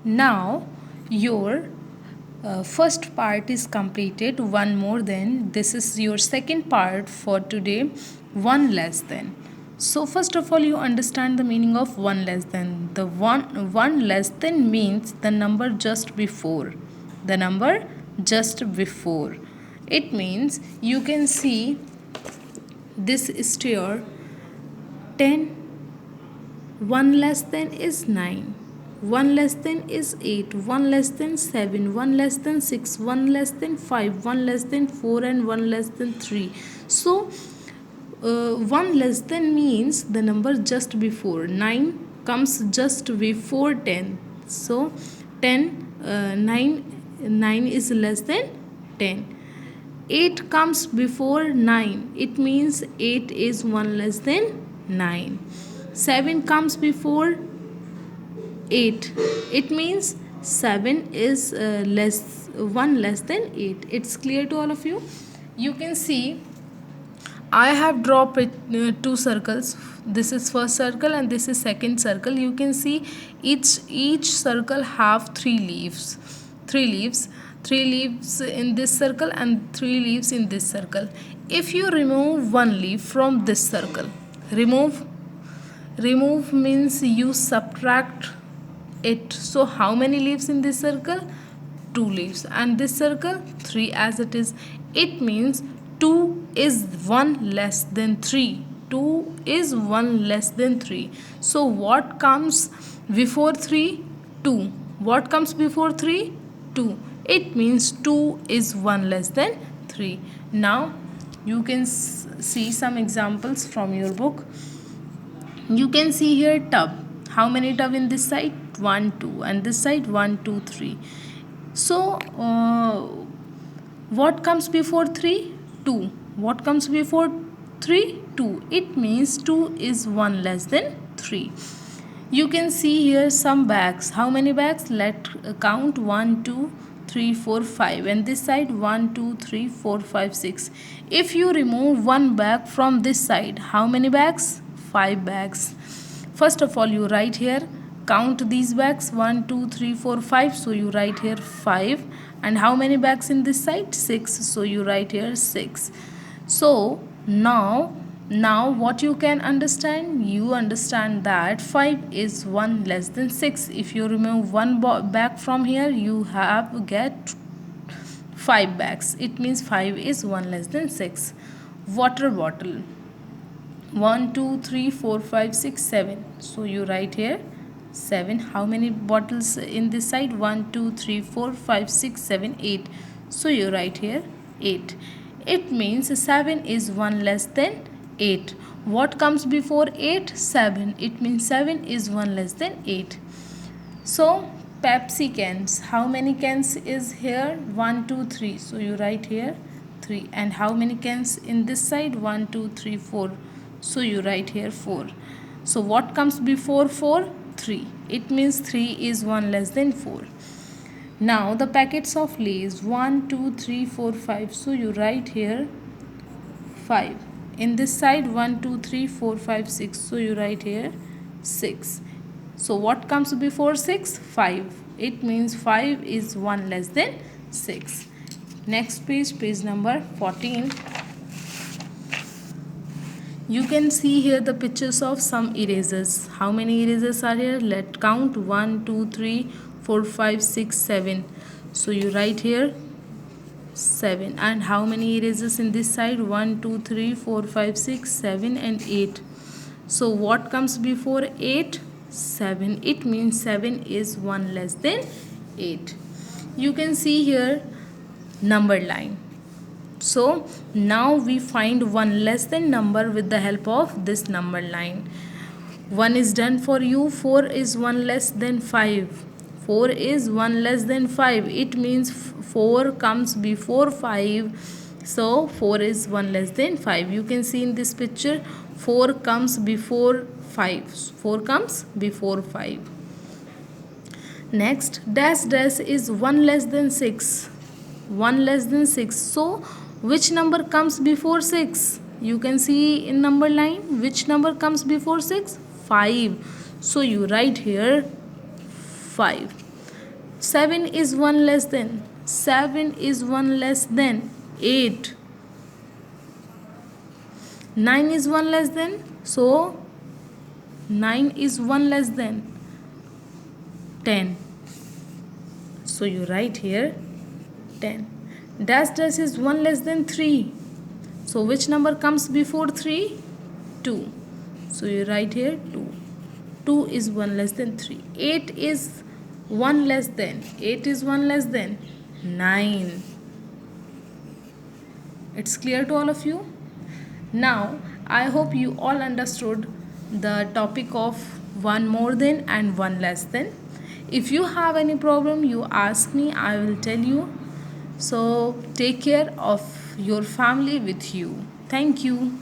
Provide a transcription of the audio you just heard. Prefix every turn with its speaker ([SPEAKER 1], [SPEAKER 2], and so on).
[SPEAKER 1] Now your first part is completed. One more then. This is your second part for today. One less than. So first of all, you understand the meaning of one less than. The one less than means the number just before. The number just before. It means you can see this stair 10. 1 less than is 9. 1 less than is 8. 1 less than 7. 1 less than 6. 1 less than 5. 1 less than 4 and 1 less than 3. So 1 less than means the number just before. 9 comes just before 10. So 10 9 is less than 10. 8 comes before 9. It means 8 is 1 less than 9. 7 comes before 8. It means 7 is 1 less than 8. It's clear to all of you? You can see I have dropped two circles. This is first circle and this is second circle. You can see each circle have 3 leaves. 3 leaves. 3 leaves in this circle and 3 leaves in this circle. If you remove one leaf from this circle, remove means you subtract it. So how many leaves in this circle? 2 leaves, and this circle 3 as it is. It means 2 is 1 less than 3. 2 is 1 less than 3. So what comes before 3? 2. What comes before 3? 2. It means 2 is 1 less than 3. Now you can see some examples from your book. You can see here tub. How many tub in this side? 1, 2, and this side 1, 2, 3. So what comes before 3? 2. What comes before 3? 2. It means 2 is 1 less than 3. You can see here some bags. How many bags? Let's count 1, 2, 3, 4, 5. And this side 1, 2, 3, 4, 5, 6. If you remove one bag from this side, how many bags? 5 bags. First of all, you write here, count these bags 1, 2, 3, 4, 5. So you write here 5. And how many bags in this side? 6. So you write here 6. So now what you can understand? You understand that 5 is 1 less than 6. If you remove one bag from here, you get 5 bags. It means 5 is 1 less than 6. Water bottle. 1, 2, 3, 4, 5, 6, 7. So you write here 7. How many bottles in this side? 1, 2, 3, 4, 5, 6, 7, 8. So you write here 8. It means 7 is 1 less than 8. What comes before 8? 7. It means 7 is 1 less than 8. So Pepsi cans. How many cans is here? 1, 2, 3. So you write here 3. And how many cans in this side? 1, 2, 3, 4. So you write here 4. So what comes before 4? 3. It means 3 is 1 less than 4. Now the packets of Lay's 1, 2, 3, 4, 5. So you write here 5. In this side 1, 2, 3, 4, 5, 6. So you write here 6. So what comes before 6? 5. It means 5 is 1 less than 6. Next page number 14. You can see here the pictures of some erasers. How many erasers are here? Let's count 1, 2, 3, 4, 5, 6, 7. So you write here 7. And how many erasers in this side? 1, 2, 3, 4, 5, 6, 7 and 8. So what comes before 8? 7. It means 7 is 1 less than 8. You can see here number line. So now we find one less than number with the help of this number line. 1 is done for you. 4 is 1 less than 5. 4 is 1 less than 5. It means 4 comes before 5. So 4 is 1 less than 5. You can see in this picture 4 comes before 5. 4 comes before 5. Next, dash dash is 1 less than 6. 1 less than 6. So which number comes before 6? You can see in number line which number comes before 6? 5. So you write here 5. 7 is 1 less than. 7 is 1 less than 8. 9 is 1 less than. So 9 is 1 less than 10. So you write here 10. Dash dash is 1 less than 3. So which number comes before 3? 2. So you write here 2. 2 is 1 less than 3. 8 is 1 less than. 8 is 1 less than 9. It's clear to all of you? Now, I hope you all understood the topic of one more than and one less than. If you have any problem, you ask me, I will tell you. So, take care of your family with you. Thank you.